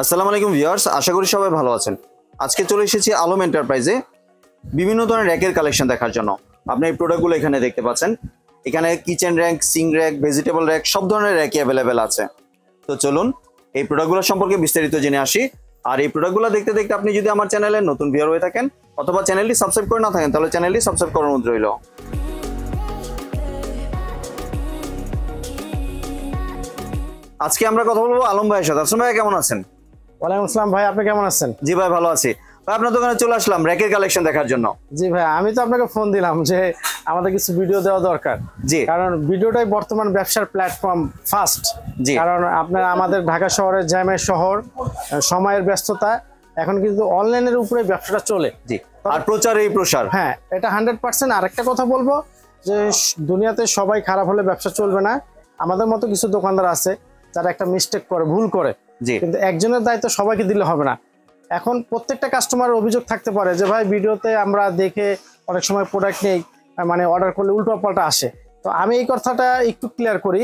আসসালামু আলাইকুম ভিউয়ার্স, আশা করি সবাই ভালো আছেন। আজকে চলে এসেছি আলম এন্টারপ্রাইজে বিভিন্ন ধরনের র্যাকের কালেকশন দেখার জন্য। আপনি এই প্রোডাক্টগুলো এখানে দেখতে পাচ্ছেন। এখানে kitchen rack, sync rack, vegetable rack সব ধরনের র্যাকই অ্যাভেলেবেল আছে। তো চলুন এই প্রোডাক্টগুলো সম্পর্কে বিস্তারিত জেনে আসি। আর এই প্রোডাক্টগুলো দেখতে দেখতে আপনি যদি আমার চ্যানেলে নতুন ভিউয়ার হয়ে থাকেন অথবা চ্যানেলটি সাবস্ক্রাইব করে না থাকেন তাহলে চ্যানেলটি সাবস্ক্রাইব করার অনুরোধ রইল। আজকে আমরা কথা বলবো আলম ভাইয়ের সাথে। আসলাম ভাই, কেমন আছেন? ওয়ালাইকুম আসসালাম ভাই, আপনি কেমন আছেন? জি ভাই, ভালো আছি ভাই। আপনার দোকানে চলে আসলাম র্যাকের কালেকশন দেখার জন্য। জি ভাই, আমি তো আপনাকে ফোন দিলাম যে আমাদের কিছু ভিডিও দেওয়া দরকার। জি, কারণ ভিডিওটাই বর্তমান ব্যবসার প্ল্যাটফর্ম ফার্স্ট। জি, কারণ আপনার আমাদের ঢাকা শহরের জ্যামের শহর, সময়ের ব্যস্ততা, এখন কিন্তু অনলাইনের উপরে ব্যবসাটা চলে। জি, আর প্রচার এই প্রসার। হ্যাঁ, এটা 100%। আরেকটা কথা বলবো যে দুনিয়াতে সবাই খারাপ হলে ব্যবসা চলবে না। আমাদের মতো কিছু দোকানদার আছে যারা একটা মিস্টেক করে, ভুল করে, কিন্তু একজনের দায়িত্ব সবাইকে দিলে হবে না। এখন প্রত্যেকটা কাস্টমার অভিযোগ থাকতে পারে যে ভাই ভিডিওতে আমরা দেখে অনেক সময় প্রোডাক্ট নেই, মানে অর্ডার করলে উল্টো পাল্টা আসে। তো আমি এই কথাটা একটু ক্লিয়ার করি,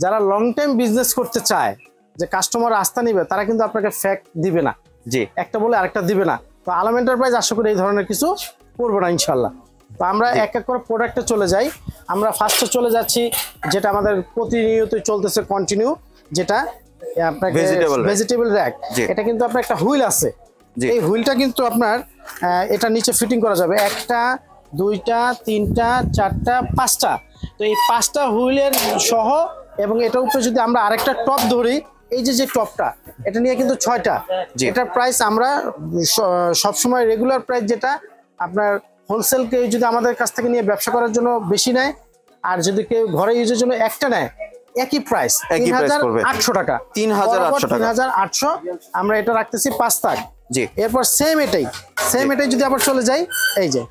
যারা লং টাইম বিজনেস করতে চায় যে কাস্টমার আস্থা নিবে তারা কিন্তু আপনাকে ফ্যাক্ট দিবে না। জি, একটা বলে আরেকটা দিবে না। তো আলম এন্টারপ্রাইজ আশা করি এই ধরনের কিছু করবো না ইনশাল্লাহ। তো আমরা এক এক করে প্রোডাক্টে চলে যাই। আমরা ফার্স্টে চলে যাচ্ছি যেটা আমাদের প্রতিনিয়ত চলতেছে কন্টিনিউ, যেটা আপনার ভেজিটেবল র্যাক। এটা কিন্তু আপনার একটা হুইল আছে। এই হুইলটা কিন্তু আপনার এটা নিচে ফিটিং করা যাবে, একটা, দুইটা, তিনটা, চারটা, পাঁচটা। তো এই পাঁচটা হুইলের সহ এবং এটার উপরে যদি আমরা আরেকটা টপ ধরি, এই যে টপটা, এটা নিয়ে কিন্তু 6টা। এটার প্রাইস আমরা সবসময় রেগুলার প্রাইস যেটা আপনার হোলসেল কেউ যদি আমাদের কাছ থেকে নিয়ে ব্যবসা করার জন্য বেশি নেয়, আর যদি কেউ ঘরে ইউজের জন্য একটা নেয়, একই প্রাইস 3800 টাকা। 3800 আমরা এটা রাখতেছি 5 তাক। এরপর সেম এটাই যদি আবার চলে যাই, এই যে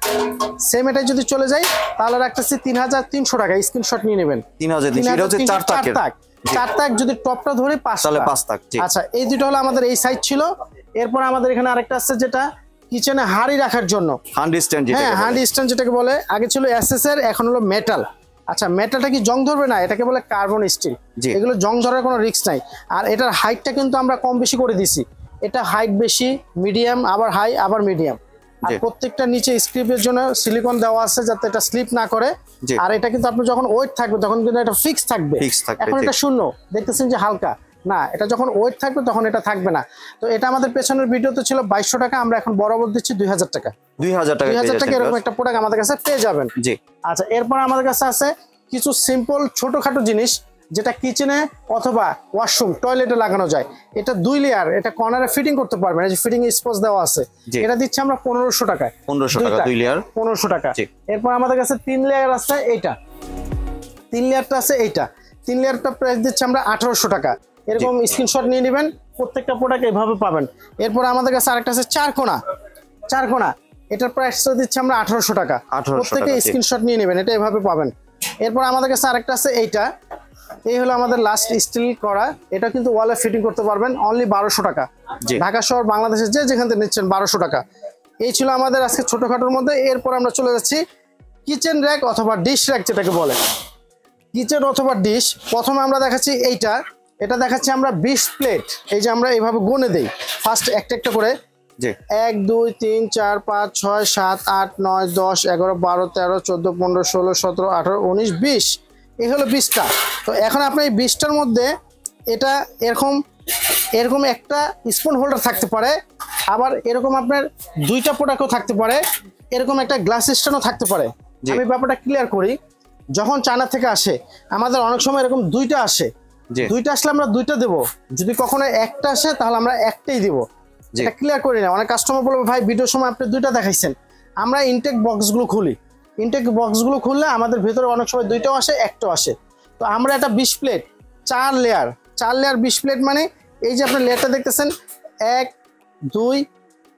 সেম এটাই যদি চলে যাই তাহলে রাখতেছি 3300 টাকা। স্ক্রিনশট নিয়ে নেবেন। 4 তাক যদি টপটা ধরে 5 তাক। আচ্ছা, এই দুটো হলো আমাদের এই সাইজ ছিল। এরপর আমাদের এখানে আরেকটা আছে যেটা কিচেনে হাঁড়ি রাখার জন্য, হান্ডি স্ট্যান্ড। হ্যাঁ, হান্ডি স্ট্যান্ড যেটাকে বলে। আগে ছিল এসএস এর, এখন হলো মেটাল। আচ্ছা, মেটালটা কি জং ধরবে না? এটাকে বলে কার্বন স্টিল। এগুলো জং ধরার কোনো রিস্ক নাই। আর এটার হাইটটা কিন্তু আমরা কম বেশি করে দিছি। এটা হাইট বেশি, মিডিয়াম, আবার হাই, আবার মিডিয়াম। আর প্রত্যেকটা নিচে স্ক্রিপের জন্য সিলিকন দেওয়া আছে যাতে এটা স্লিপ না করে। আর এটা কিন্তু আপনি যখন ওয়েট থাকবে তখন কিন্তু এটা ফিক্স থাকবে। এখন এটা শূন্য দেখতেছেন যে হালকা না, এটা যখন ওয়েট থাকবে তখন এটা থাকবে না। তো এটা আমাদের পেছনের ভিডিওতে ছিল 2200 টাকা, আমরা এখন বরাবর দিচ্ছি 2000 টাকা। 2000 টাকা এরকম একটা প্রোডাক্ট আমাদের কাছে পেয়ে যাবেন। জি, আচ্ছা, এরপর আমাদের কাছে আছে কিছু সিম্পল ছোটখাটো জিনিস যেটা কিচেনে অথবা ওয়াশরুম, টয়লেটে লাগানো যায়। এটা 2 লেয়ার, এটা কর্নারে ফিটিং করতে পারবেন। এই যে ফিটিং স্পেস দেওয়া আছে, এটা দিচ্ছি আমরা 1500 টাকায়। 1500 টাকা 2 লেয়ার, 1500 টাকা। এরপর আমাদের কাছে 3 লেয়ার আছে। এইটা 3 লেয়ারটা আছে। এইটা 3 লেয়ারটা প্রাইস দিচ্ছি আমরা 1800 টাকা। এরকম স্ক্রিনশট নিয়ে নেবেন, প্রত্যেকটা প্রোডাক্ট এভাবে পাবেন। এরপর আমাদের কাছে আরেকটা আছে 4 কোণা। এটার প্রাইস দিচ্ছি আমরা 1800 টাকা। প্রত্যেকে স্ক্রিনশট নিয়ে নেবেন, এটা এভাবে পাবেন। এরপর আমাদের কাছে আরেকটা আছে এইটা, এই হলো আমাদের লাস্ট স্টিল করা। এটা কিন্তু ওয়ালে ফিটিং করতে পারবেন অনলি 1200 টাকা। ঢাকা শহর, বাংলাদেশের যে যেখান থেকে নিচ্ছেন 1200 টাকা। এই ছিল আমাদের আজকে ছোটখাটোর মধ্যে। এরপর আমরা চলে যাচ্ছি কিচেন র্যাক অথবা ডিশ র্যাক যেটাকে বলে। কিচেন অথবা ডিশ, প্রথমে আমরা দেখাচ্ছি এটা দেখাচ্ছি আমরা 20 প্লেট। এই যে আমরা এইভাবে গুনে দেই ফার্স্ট একটা একটা করে। 1 2 3 4 5 6 7 8 9 10 11 12 13 14 15 16 17 18 19 20। এই হলো 20টা। তো এখন আপনি এই 20টার মধ্যে এটা এরকম একটা স্পুন হোল্ডার থাকতে পারে, আবার এরকম আপনার 2টা প্রোডাক্টও থাকতে পারে, এরকম একটা গ্লাস স্ট্যান্ডও থাকতে পারে। আমি ব্যাপারটা ক্লিয়ার করি। যখন চায়না থেকে আসে আমাদের অনেক সময় এরকম 2টা আসে। 2টা আসলে আমরা 2টা দেবো, যদি কখনো একটা আসে তাহলে আমরা একটাই দিব। এটা ক্লিয়ার করি না। অনেক কাস্টমার বলবে ভাই ভিডিওর সময় আপনি 2টা দেখাইছেন। আমরা ইনটেক বক্সগুলো খুলি, ইনটেক বক্সগুলো খুললে আমাদের ভেতরে অনেক সময় 2টাও আসে, একটাও আসে। তো আমরা এটা 20 প্লেট 4 লেয়ার 20 প্লেট, মানে এই যে আপনার লেয়ারটা দেখতেছেন 1 2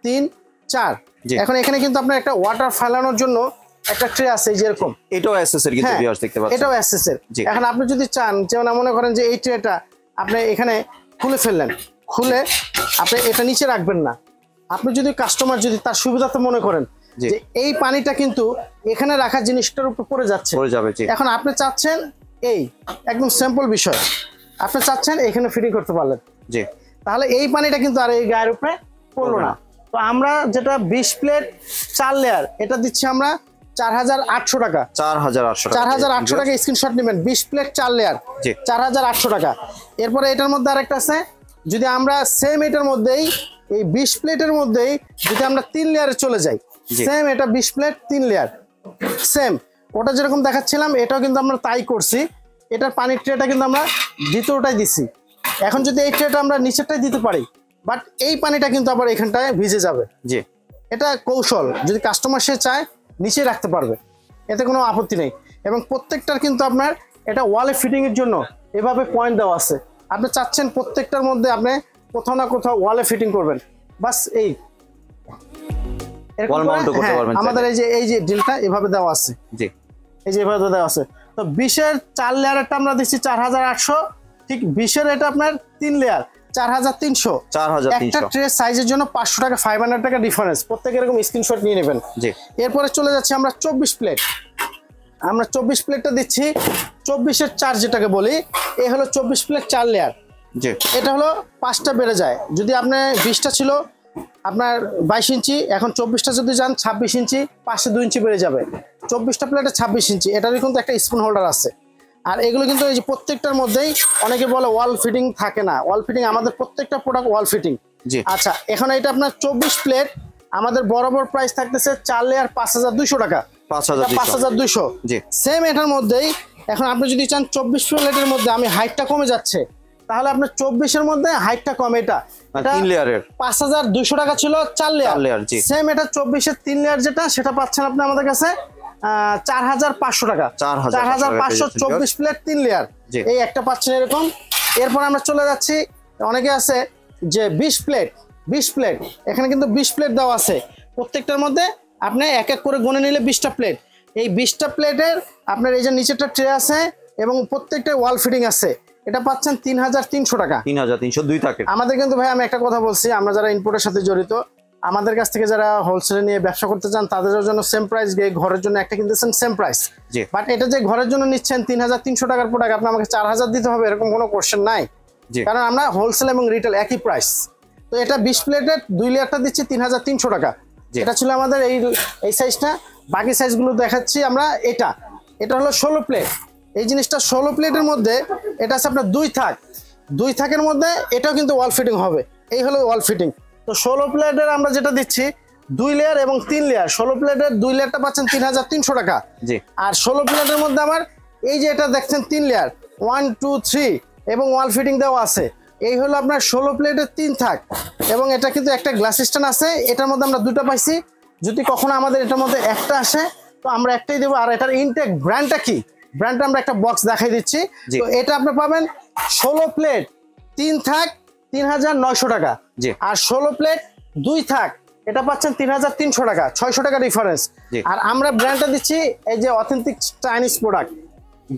3 4। এখন এখানে কিন্তু আপনার একটা ওয়াটার ফেলানোর জন্য একটা ট্রে আছে, যেরকম এটাও এসএস এর, কিন্তু ভিউয়ার্স দেখতে পাচ্ছেন এটাও এসএস এর। এখন আপনি যদি চান, যেমন মনে করেন যে এই ট্রেটা আপনি এখানে খুলে ফেললেন, খুলে আপনি এটা নিচে রাখবেন না। আপনি যদি কাস্টমার যদি তার সুবিধাতে মনে করেন যে এই পানিটা কিন্তু এখানে রাখা জিনিসটার উপর পড়ে যাচ্ছে, এখন আপনি চাচ্ছেন এই একদম সিম্পল বিষয়, আপনি চাচ্ছেন এখানে ফিটিং করতে পারলেন। তাহলে এই পানিটা কিন্তু আর এই গায়ের উপরে পড়লো না। তো আমরা যেটা 20 প্লেট 4 লেয়ার এটা দিচ্ছি আমরা 4800 টাকা। 4800 টাকা স্ক্রিনশট নেবেন। 20 প্লেট 4 লেয়ার 4800 টাকা। এরপরে এটার মধ্যে আরেকটা আছে, যদি আমরা সেম এটার মধ্যেই এই 20 প্লেটের মধ্যেই যদি আমরা 3 লেয়ারে চলে যাই, সেম এটা 20 প্লেট 3 লেয়ার সেম ওটা যেরকম দেখাচ্ছিলাম এটাও কিন্তু আমরা তাই করছি। এটার পানির ট্রেটা কিন্তু আমরা দ্বিতীয়টাই দিছি। এখন যদি এই ট্রেটা আমরা নিচেরটাই দিতে পারি, বাট এই পানিটা কিন্তু আবার এখানটায় ভিজে যাবে। জি, এটা কৌশল, যদি কাস্টমার সে চায় নিচে রাখতে পারবে, এতে কোনো আপত্তি নেই। এবং প্রত্যেকটার কিন্তু আপনার এটা ওয়ালে ফিটিং এর জন্য এভাবে পয়েন্ট দেওয়া আছে। আপনি চাচ্ছেন প্রত্যেকটার মধ্যে আপনি কোথাও না কোথাও ওয়ালে ফিটিং করবেন, বাস এই আমাদের এই যে ডিলটা এভাবে দেওয়া আছে। জি, এই যে এভাবে দেওয়া আছে। তো 20-এর 4 লেয়ারটা আমরা দিচ্ছি 4800, ঠিক 20-এর এটা আপনার 3 লেয়ার 4300। একটা ট্রে সাইজের জন্য 500 টাকা 500 টাকা ডিফারেন্স। প্রত্যেকে এরকম স্ক্রিনশট নিয়ে নেবেন। জি, এরপরে চলে যাচ্ছে আমরা 24 প্লেট। আমরা 24 প্লেটটা দিচ্ছি 24-এর 4 যেটাকে বলি, এই হলো 24 প্লেট 4 লেয়ার। জি, এটা হলো 5টা বেড়ে যায়। যদি আপনার 20টা ছিল আপনার 22 ইঞ্চি, এখন 24টা যদি যান 26 ইঞ্চি, পাশে 2 ইঞ্চি বেড়ে যাবে। 24টা প্লেটে 26 ইঞ্চি। এটারই কিন্তু একটা স্পুন হোল্ডার আছে। আর এগুলো কিন্তু এই যে প্রত্যেকটার মধ্যেই অনেকে বলে ওয়াল ফিটিং থাকে না, ওয়াল ফিটিং আমাদের প্রত্যেকটা প্রোডাক্ট ওয়াল ফিটিং। আচ্ছা, এখন এটা আপনার 24 প্লেট আমাদের বরাবর প্রাইস থাকতেছে 4 লেয়ার 5200 টাকা। 5200। সেম এটার মধ্যেই এখন আপনি যদি চান 24 প্লেটের মধ্যে আমি হাইটটা কমে যাচ্ছে, তাহলে আপনার 24-এর মধ্যে হাইটটা কম, এটা 3 লেয়ারের 5200 টাকা ছিল 4 লেয়ার। সেম এটা 24-এর 3 লেয়ার যেটা, সেটা পাচ্ছেন আপনি আমাদের কাছে 4500 টাকা। 4500 24 প্লেট 3 লেয়ার, এই একটা পাচ্ছেন এরকম। এরপর আমরা চলে যাচ্ছি, অনেকে আছে যে 20 প্লেট এখানে কিন্তু 20 প্লেট দেওয়া আছে। প্রত্যেকটার মধ্যে আপনি এক এক করে গুনে নিলে 20টা প্লেট। এই 20টা প্লেটের আপনার এই যে নিচেরটা ট্রে আছে এবং প্রত্যেকটা ওয়াল ফিটিং আছে। এটা পাচ্ছেন 3300 টাকা। 3300 দুই থাকে। আমাদের কিন্তু ভাই আমি একটা কথা বলছি, আমরা যারা ইম্পোর্টের সাথে জড়িত, আমাদের কাছ থেকে যারা হোলসেলে নিয়ে ব্যবসা করতে চান তাদের জন্য সেম প্রাইস, ঘরের জন্য একটা কিনতেছেন সেম প্রাইস। বাট এটা যে ঘরের জন্য নিচ্ছেন 3300 টাকার প্রোডাক্ট, আপনি আমাকে 4000 দিতে হবে এরকম কোনো কোশ্চেন নাই, কারণ আমরা হোলসেল এবং রিটেল একই প্রাইস। তো এটা 20 প্লেটের 2 লেয়ারটা দিচ্ছি 3300 টাকা। এটা ছিল আমাদের এই সাইজটা। বাকি সাইজগুলো দেখাচ্ছি আমরা। এটা হলো 16 প্লেট। এই জিনিসটা 16 প্লেটের মধ্যে এটা আছে আপনার 2 থাকের মধ্যে, এটাও কিন্তু ওয়াল ফিটিং হবে। এই হলো ওয়াল ফিটিং। তো 16 প্লেটের আমরা যেটা দিচ্ছি 2 লেয়ার এবং 3 লেয়ার। 16 প্লেটের 2 লেয়ারটা পাচ্ছেন 3300 টাকা। আর 16 প্লেটের মধ্যে আমার এই যে এটা দেখছেন 3 লেয়ার 1 2 3 এবং ওয়াল ফিটিং দেওয়া আছে। এই হলো আপনার 16 প্লেটের 3 থাক, এবং এটা কিন্তু একটা গ্লাস স্ট্যান্ড আছে। এটার মধ্যে আমরা 2টা পাইছি। যদি কখনো আমাদের এটার মধ্যে একটা আসে তো আমরা একটাই দেবো। আর এটার ইনটেক ব্র্যান্ডটা কি, ব্র্যান্ডটা আমরা একটা বক্স দেখাই দিচ্ছি। তো এটা আপনি পাবেন 16 প্লেট 3 থাক 3900 টাকা। আর 16 প্লেট 2 থাক এটা পাচ্ছেন 3300 টাকা, 600 টাকা ডিফারেন্স। আর আমরা ব্র্যান্ডটা দিচ্ছি এই যে authentic Chinese product,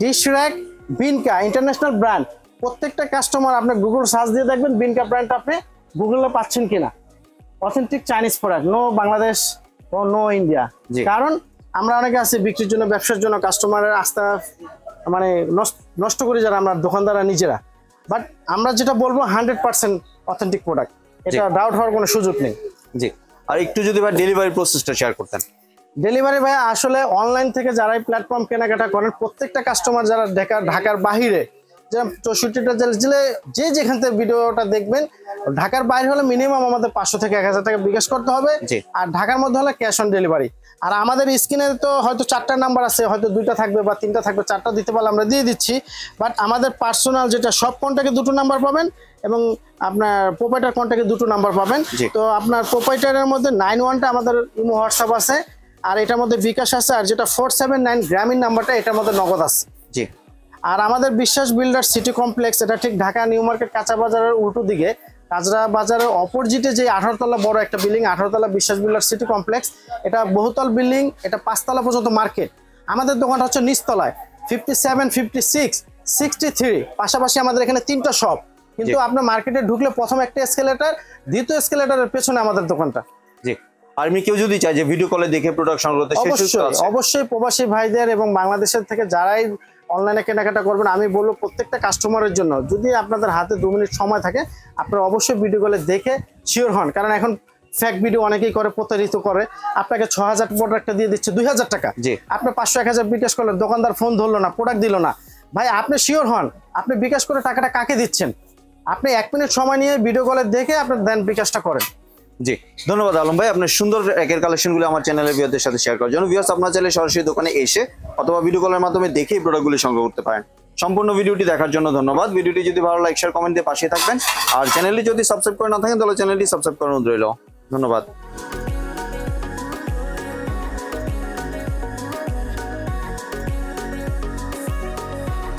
dish rack বিনকা ইন্টারন্যাশনাল ব্র্যান্ড। প্রত্যেকটা কাস্টমার আপনি গুগল সার্চ দিয়ে দেখবেন বিনকা ব্র্যান্ডটা আপনি গুগলে পাচ্ছেন কিনা। Authentic Chinese product, no Bangladesh ও নো ইন্ডিয়া। কারণ আমরা অনেকে আছি বিক্রির জন্য, ব্যবসার জন্য কাস্টমারের আস্থা মানে নষ্ট করি যারা আমরা দোকানদাররা নিজেরা। বাট আমরা যেটা বলবো 100% অথেন্টিক প্রোডাক্ট, এটা ডাউট হওয়ার কোনো সুযোগ নেই। জি, আর একটু যদি ভাই ডেলিভারি প্রসেসটা শেয়ার করতেন। ডেলিভারি ভাই আসলে অনলাইন থেকে যারাই প্ল্যাটফর্ম কেনাকাটা করেন, প্রত্যেকটা কাস্টমার যারা ঢাকার বাহিরে, যে 64টা জেলে যে যেখান থেকে ভিডিওটা দেখবেন, ঢাকার বাইরে হলে মিনিমাম আমাদের 500 থেকে 1000 টাকা বিকাশ করতে হবে। আর ঢাকার মধ্যে হলে ক্যাশ অন ডেলিভারি। আর আমাদের স্ক্রিনে তো হয়তো 4টা নাম্বার আছে, হয়তো 2টা থাকবে বা 3টা থাকবে, 4টা দিতে পারলে আমরা দিয়ে দিচ্ছি। বাট আমাদের পার্সোনাল যেটা সব কন্ট্যাক্টে 2টো নাম্বার পাবেন এবং আপনার প্রোপাইটার কন্ট্যাক্টে 2টো নাম্বার পাবেন। তো আপনার প্রোপাইটারের মধ্যে 91টা আমাদের ইমো হোয়াটসঅ্যাপ আছে, আর এটার মধ্যে বিকাশ আছে। আর যেটা 479 গ্রামীণ নাম্বারটা, এটার মধ্যে নগদ আছে। জি। আর আমাদের বিশ্বাস বিল্ডার সিটি কমপ্লেক্স, এটা ঠিক ঢাকা নিউ মার্কেট কাঁচা বাজারের উল্টো দিকে, কাজরা বাজারের অপোজিটে যে 18 তলা বড় একটা বিল্ডিং, 18 তলা বিশ্বাস বিল্ডার সিটি কমপ্লেক্স। এটা বহুতল বিল্ডিং, এটা 5 তলা পর্যন্ত মার্কেট। আমাদের দোকানটা হচ্ছে নিচতলায় 57, 56, 63। পাশাপাশি আমাদের এখানে 3টা শপ। কিন্তু আপনার মার্কেটে ঢুকলে প্রথম একটা এসকেলেটর, দ্বিতীয় এসকেলেটরের পেছনে আমাদের দোকানটা। জি। আর আমি কেউ যদি চাই যে ভিডিও কলে দেখে প্রোডাক্ট সংগ্রহ করতে, অবশ্যই প্রবাসী ভাইদের এবং বাংলাদেশের থেকে যারাই অনলাইনে কেনাকাটা করবেন। আমি বলবো প্রত্যেকটা কাস্টমারের জন্য, যদি আপনাদের হাতে 2 মিনিট সময় থাকে, আপনারা অবশ্যই ভিডিও কলে দেখে শিওর হন। কারণ এখন ফেক ভিডিও অনেকেই করে, প্রতারিত করে। আপনাকে 6000 প্রোডাক্টটা দিয়ে দিচ্ছে 2000 টাকা, আপনার 500 1000 বিকাশ করলেন, দোকানদার ফোন ধরলো না, প্রোডাক্ট দিল না। ভাই আপনি শিওর হন আপনি বিকাশ করে টাকাটা কাকে দিচ্ছেন। আপনি 1 মিনিট সময় নিয়ে ভিডিও কলে দেখে আপনার দেন বিকাশটা করেন। জি, ধন্যবাদ আলম ভাই, আপনার সুন্দর র্যাকের কালেকশনগুলো আমার চ্যানেলের ভিউয়ারদের সাথে শেয়ার করার জন্য। ভিউয়ার্স, আপনারা চাইলে সরাসরি দোকানে এসে অথবা ভিডিও কলের মাধ্যমে দেখে এই প্রোডাক্টগুলো সংগ্রহ করতে পারেন। সম্পূর্ণ ভিডিওটি দেখার জন্য ধন্যবাদ। ভিডিওটি যদি ভালো লাইক শেয়ার কমেন্ট দিয়ে পাশে থাকবেন, আর চ্যানেলটি যদি সাবস্ক্রাইব করে না থাকেন তাহলে চ্যানেলটি সাবস্ক্রাইব করার অনুরোধ রইল। ধন্যবাদ।